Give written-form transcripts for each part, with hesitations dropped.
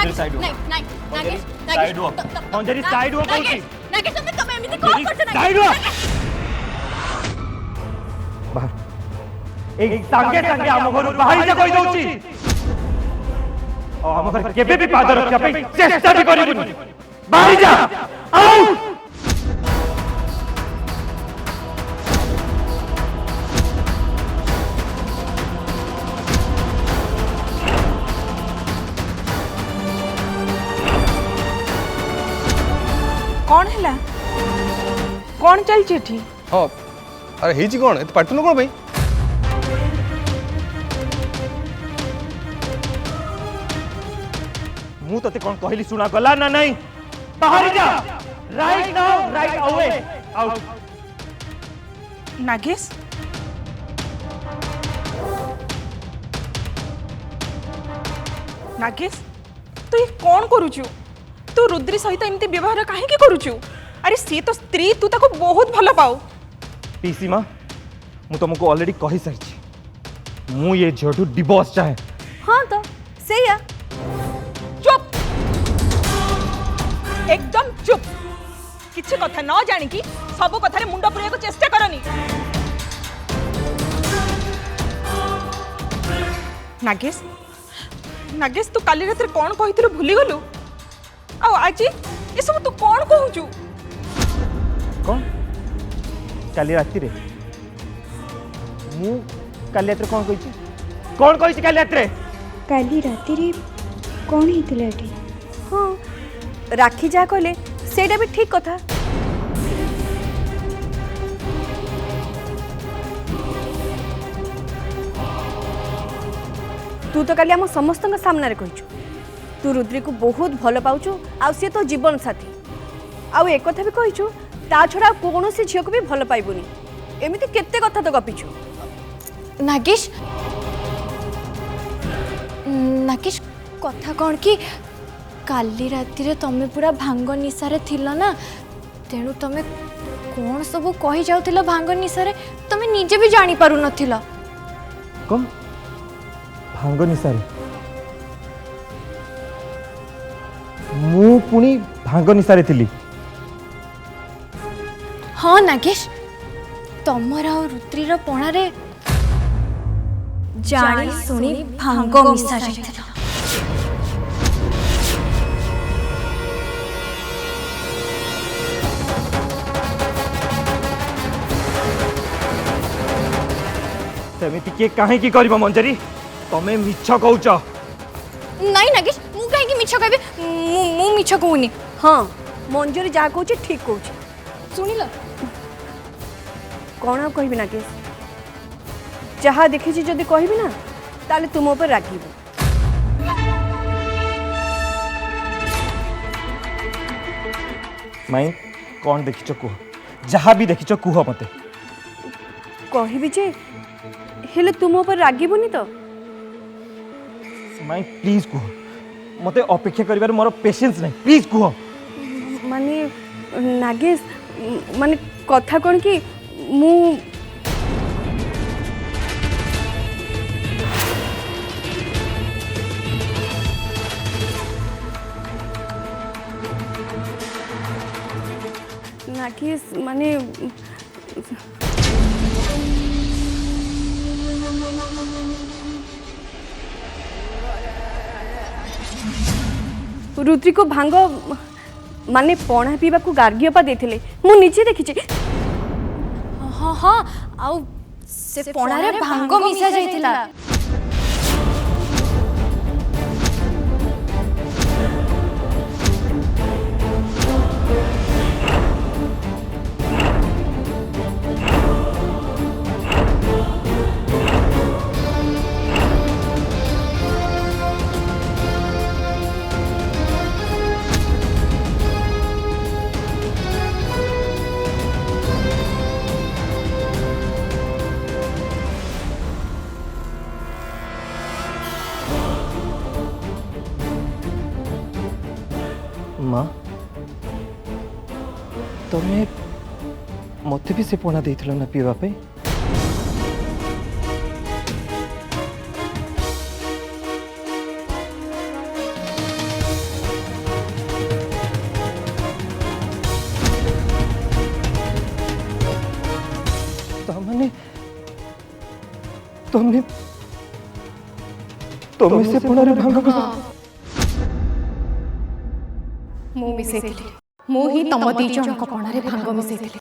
मंजरी side हो नहीं नहीं नागेश साइड हो मंजरी साइड हो कहूची नागेश तुम एमिति कौन करछ साइड हो बाहर एक संगे संगे हम घर बाहर जा कोई दउची और हम घर केबे भी पाद रखिया पे चेष्टा भी करिबुनी बाहर जा आओ कौन है कौन चलची एठी हाँ अरे हेची कौन ए पाटन कोन भाई मु तते कोन कहली सुना गला ना नहीं बाहर जा right now right away out Nagesh Nagesh तू ये कौन करूचु तू रुद्री सहित एमती व्यवहार काहे के करूचु अरे सी तो स्त्री तू ताको बहुत भल पाऊ पीसी मां मु तुमको ऑलरेडी कहि सारछि मु ये झटू डिवोर्स चाहे हां तो सेया चुप एकदम चुप किछि कथा न जानि कि सब कथारे मुंड पुरिया को चेष्टा करनी नागेश नागेश तू काली रात कौन कहिथिलु भूली गलु आ आज ये सब तू कौन कहूचु कौन काली राति रे मु काली राति कौन कहिछि काली राति रे काली राति रे कौन हितले एठी हां राखी जा कहले सेटा भी ठीक कथा तू तो काली हम समस्त सामने रे कहिछु तू रुद्री को बहुत भल पाउछु आ सी तो जीवन साथी आउ एक कथा भी कहिछु ता छड़ा कौन से झियो को भी भल पाइबुनी एमिति केते कथा तो गपिछु नागेश नागेश कथा कौन कि काली राति रे तमे पूरा भांग निशारे थिला ना तेणु तमे कौन सब कही जाउथिला भांग निशारे तमे निजे भी जानी पारु नथिला कम भांग निशारे मु पुनी भांग निशारे थिली हाँ नागेश तमर आ रुद्री रो पणा रे जानी सुनी भांग मिसा जाइथिला सेमिति के काहे की करबो मंजरी तमे मिछ कहउछ नहीं नागेश मु काहे की मिछ कहबे मु मिछ कहूनी हाँ मंजरी जा कहूची ठीक कहूची सुनिल कौन कहबी ना केस जहाँ देखी जदि कहबी ना ताले तुम ऊपर रागिबो माई कौन देखिछ कुह जहाँ भी देखिछ कुह मते कहबी जे हेले तुम ऊपर रागिबोनी तो माई प्लीज कुह मते अपेक्षा करिबार मोर पेशेंस नहीं प्लीज कुह माने नागेश माने कथा कौन कि मु नागेश माने रुद्री को भांग माने पणा पीवा को गार्गियपा देथिले मु निजे देखिछि हाँ हाँ आउ से पणा रे भांग मिसा जाइथिला माँ तुम्हें मत भी से पणा देइथिल ना पीवा पे तुमने तुमने से पुनः भांग ମୁଁ ମିଶେଇଥିଲି ମୁଁ ହିଁ ତମ ଦି ଜଣଙ୍କ ପଣାରେ ଭାଙ୍ଗ ମିଶେଇଥିଲି।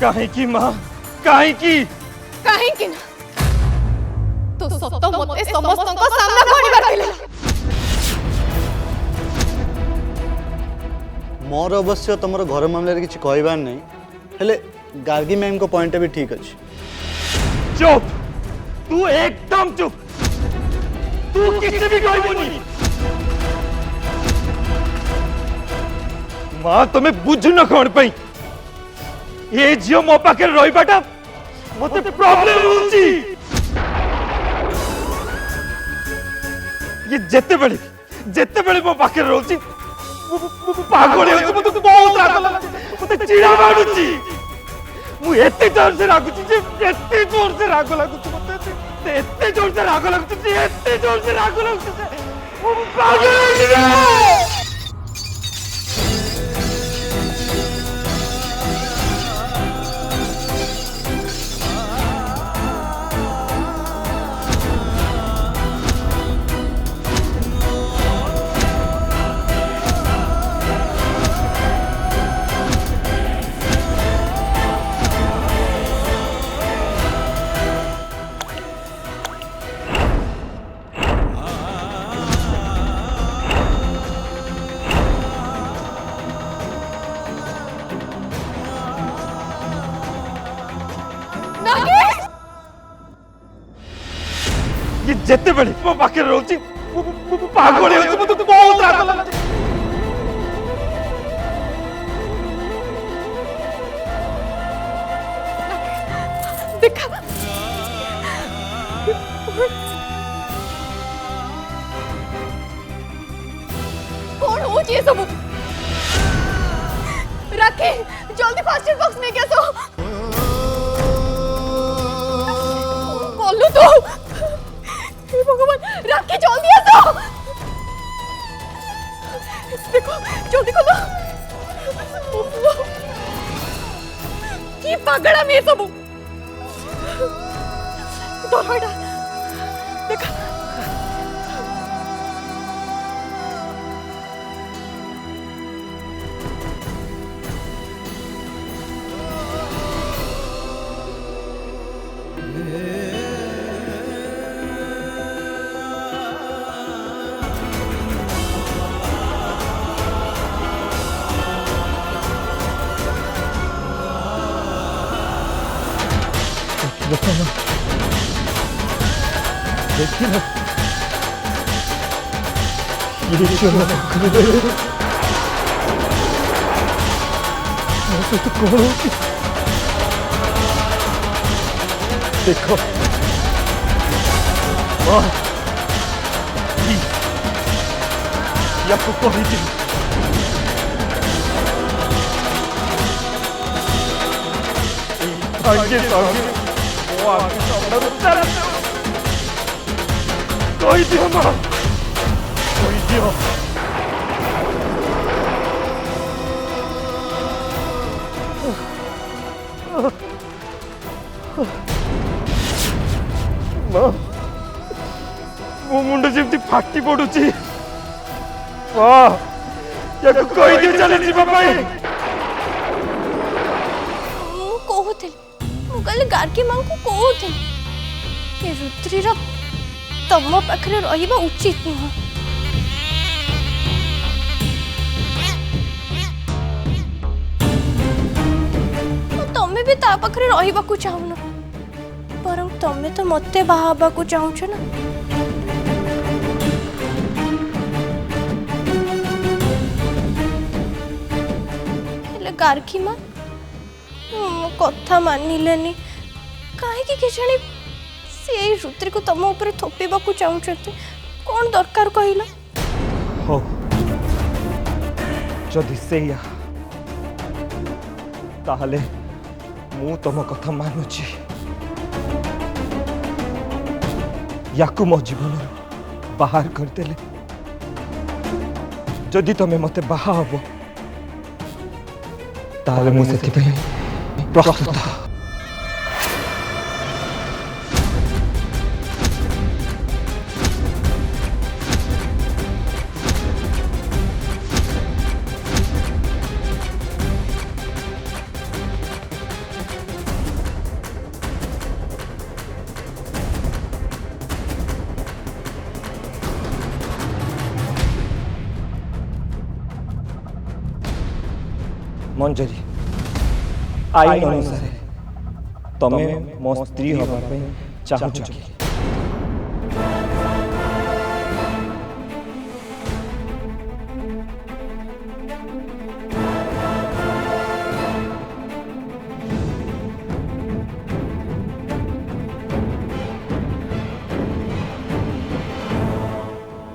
काहे माँ काहे କାହିଁକି ନା ତୁ ସତ ମତେ ସମସ୍ତଙ୍କ ସାମ୍ନା କରିବାର ଥିଲା। मोर अवश्य तुम घर मामले किसी कहबार नहीं हेले गार्गी मैम को पॉइंट भी ठीक अच्छे। चुप तू एकदम चुप तू किसी भी कहबोनी माँ तुम्हें बुझु न कौन पाई ये झील मो पाखे रहीबाटा मते प्रॉब्लम होची ये जेते बेले मो पाखे रहउची पागल होची मते बहुत राग लागुची मते चिड़ा माडुची मु एते जोर से रागुची जे एते जोर से राग लागुची मते एते जोर से राग लागुची जे एते जोर से राग लागुची मु पागल होची रे ये जेते बेले मो पाखे रहउची पागल होची मते बहुत राग लागुची देखा कौन हो ये सब राखी जल्दी फास्ट एड बॉक्स में कैसो बोलू तो हे भगवान राखी जल्दी आ जाओ देखो जल्दी खोलो की पागड़ा में सब दरवाजा देखा देखिए ना ये जो ऐसे तो कौन हो देखो वाह ये आपको कही थी आगे आगे वो आगे सामने कोई दियो माँ कोई दियो माँ वो मुंड जेमती फाटी पड़ुची वाह या कोई दियो चले जीवा पाए ମୁଁ କହୁଥିଲି ମୁଁ କାଲି ଗାର୍ଗୀ ମାଙ୍କୁ କହୁଥିଲି ଏ ରୁଦ୍ରୀର ତମ ପାଖରେ ରହିବା ଉଚିତ ନୁହଁ। ତମେ ବି ତା ପାଖରେ ରହିବାକୁ ଚାହୁଁନ ବରଂ ତମେ ତ ମତେ ବାହା ହେବାକୁ ଚାହୁଁଛ ନା। ହେଲେ ଗାର୍ଗୀ ମା ମୋ କଥା ମାନିଲେନି कहीं केजाणी से रुद्री को तुम ऊपर थोपा चाहते कौन दरकार कहला हो जदि सेया ताहले मु तुम कथा मानुची याकू मो जीवन बाहर करदेले जदि तुम मते बाहा हबो ताहले मु सेति प्रस्तुत मंजरी आईन अनुसार तमे मो स्त्री हवा चाहूच कि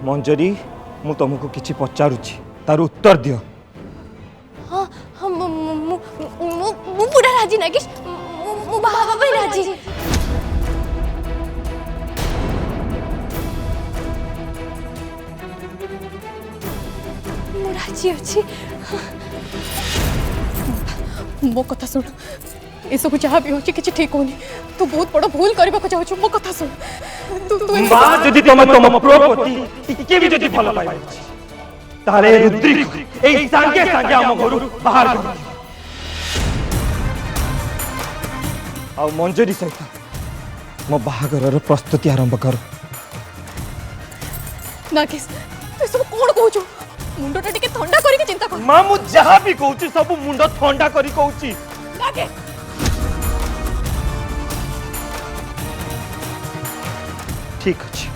मंजरी मु तुमको किछि पचारुछि तार उत्तर दियो हाँ हाँ मु पूरा राजी नागेश मु बाबा भाई राजी मु राजी अच्छी मो कथा सुन ये सब जहाँ भी होची किछि ठीक होनी तू बहुत बड़ भूल करबा को चाहछु मो कथा सुन तू मां जदि तुम प्रोपति टिके भी जदि भल पाइ तारे रुद्री एई सांगे सांगे हम घरु बाहर कर आ मंजरी सहित मो बाहागर प्रस्तुति आरंभ कर नागेश तू सब कोन कहछु मुंडटा टिके ठंडा करी के चिंता कर मां मु जहा भी कहूची सब मुंड ठंडा करी कहूची नागेश ठीक अछि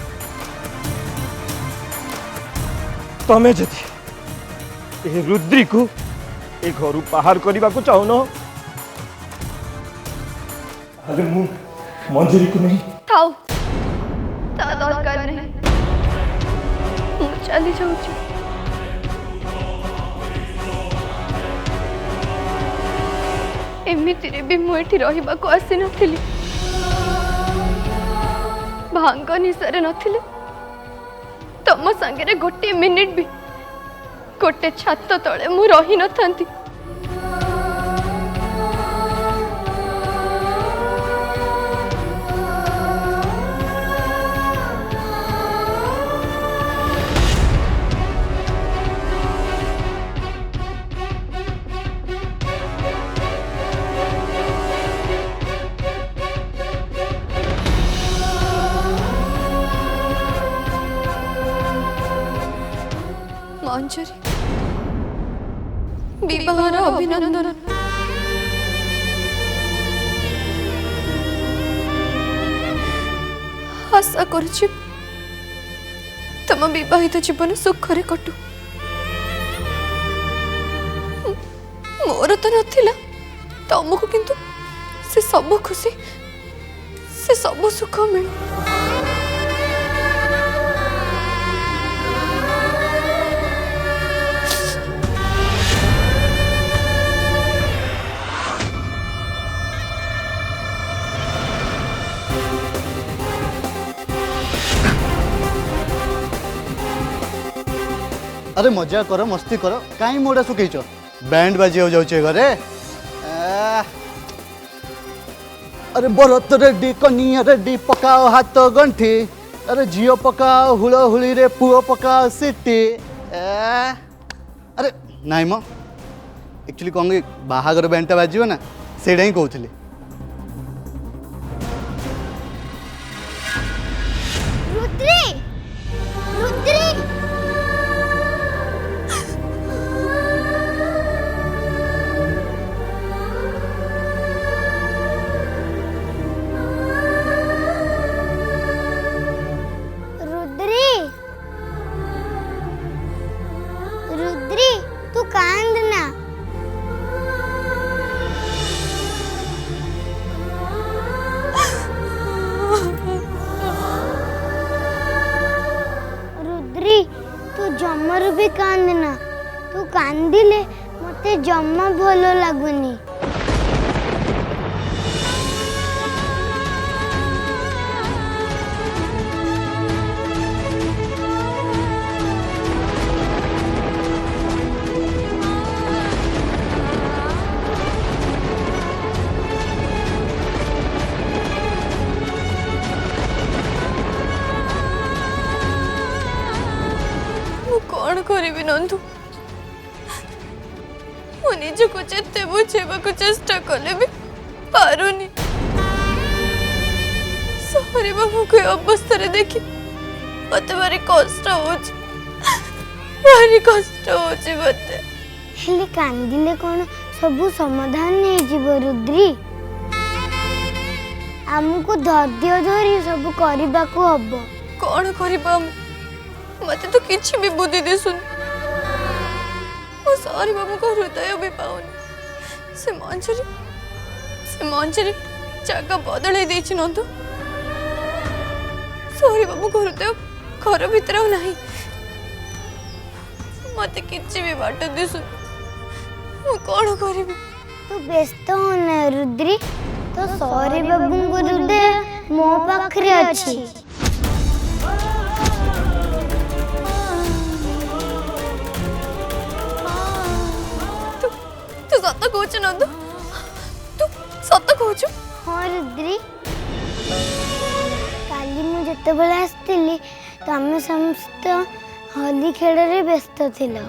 तमे जदि ए रुद्री को ए घरु बाहर करबा को चाहो न अरे मु मंजरी को नहीं थाओ ता दरकार नहीं मु चली जाऊँ एमितिरे भी मु एठी रहिबा को आसी नथिली भांग निशारे नथिले तम संगे गोटे मिनिट भी गोटे छात तले मु रही न थांती मंजरी विवाहर अभिनंदन आशा करुछि तम विवाहित जीवन सुखरे कटु मोर तो नथिला तमको किंतु से सब खुशी से सब सुख मिलु अरे मजा कर मस्ती कर कहीं मोड़ा सुखीच बैंड बाजी हो जाऊे घरे अरे बरत रेडी कनिया रेडी पकाओ हाथ गंठी अरे झील पकाओ हुलहुली रे पुओ पकाओ सीटी अरे नाई म एक्चुअली कौन कि बाहागर बैंडटा बाजियो ना सेटा ही कहूली रुद्री रुद्री रुद्री रुद्री तू कांद ना कांदना तू कांदिले मते जम्मा भलो लागुनी कौन करी नंदू मु निजक जिते बुझेबा चेष्टा कले भी पारुनी सहरी बाबू को अवस्था देखी मत भारी कष्ट होची मते हेले कांदिले कौन सबू समाधान नहीं जीव रुद्री आमको धैर्य धरी सब करने को हब कौन करबा मते तो किछि भी बुद्धि दिसुन सारी बाबू को हृदय भी पाऊनी से मंजरी जगह बदल देछि नंदू सारी बाबू को हृदय घर भीतर नहीं मते किछि भी बाट दिसुन मु कौन करिबी तू व्यस्त होना रुद्री तो सॉरी बाबू को हृदय मो पाखरे अछि तू सत कहूच नंदू तू सत कहूच हाँ रुद्री काली मु जते बेले आस्तिली तमे समस्त होली खेल रे व्यस्त थिलो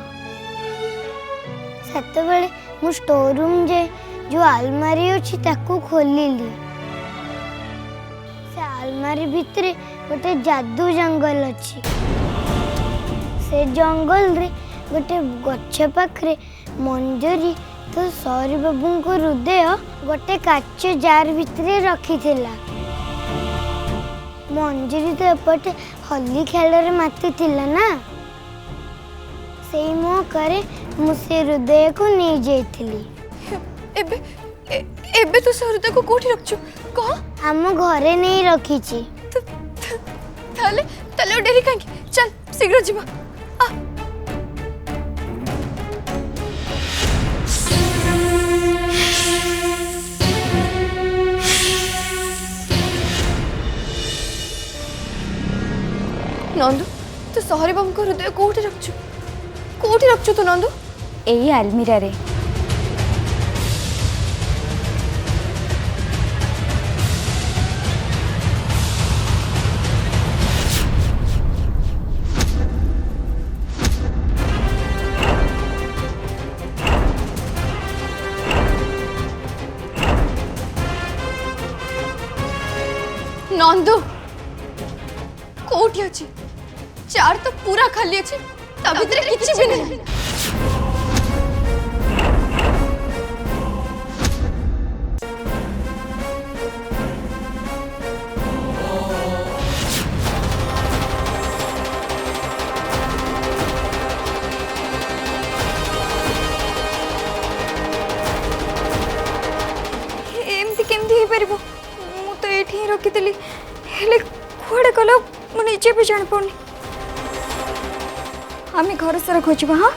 सते बेले मु स्टोर रूम जे जो अलमारी अछि ताकू खोलिली से अलमारी भितरे गोटे जादू जंगल अछि से जंगल रे गोटे गछ पाखरे मंजरी तो सौरी बाबू को हृदय गोटे काच जार भितरे रखी थिला मंजरी तो एपटे होली खेल रे माती थिला ना सेई मो करे मुसे हृदय को नहीं जाइथिली एबे तो हृदय को कोठी रखछु कह हम घरे नहीं रखीची ताले डेरी कांकी चल शीघ्र जीवा नंदू तू सहरी बाबू को हृदय कोठी रखछु तू नंदू एई आलमीरा रे नंदू कोठी अछि चार तो पूरा खाली अछि ता भीतर किछि भी नहीं एमती केमती हे परिबो मु तो एठी ही रखितली हेले कुआडे गलो मु निजे भी जान पड़नी आम घर सारा खोजा हाँ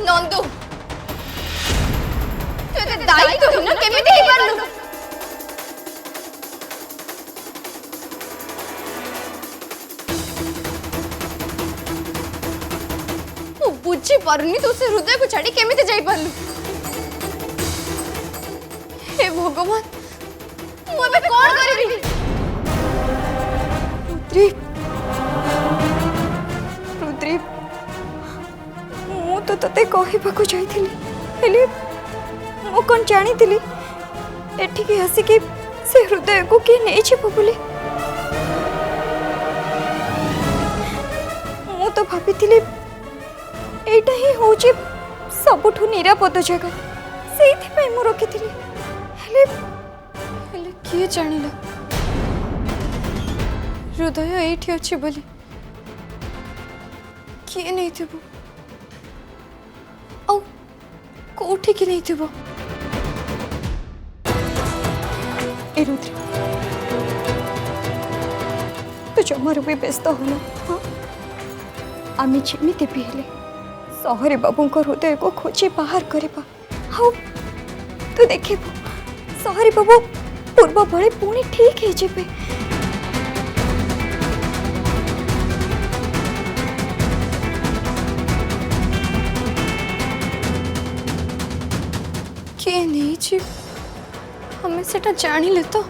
नंदू तू दायित्व तो ना केमिति हे परलु ओ बुझी परनी तू से हृदय को छाड़ी केमिति जाई परलु हे भगवान मु एबे कोन करबी रुद्री रुद्री तो तते कहबाकू जाइथिली हेले मो कोन जानिथिली एठिके हसी के से हृदय को के नै छिपो बोली तो भाभी एटा ही होची सबुठु निरापद जगह सेथि पे मु रखिथिली हेले हेले किए जानिला हृदय एठी अछि बोली किए नहीं थिबो औ कोठी की नहीं थिबो ए रुद्र तू जमार भी व्यस्त होना हाँ आम जेमिति भी हेले सहरी बाबू हृदय को खोजी बाहर करवा हाँ तू देखे सहरी बाबू पूर्व भले पुणी ठीक है जेबे किए नहीं हमें सेटा जानिले तो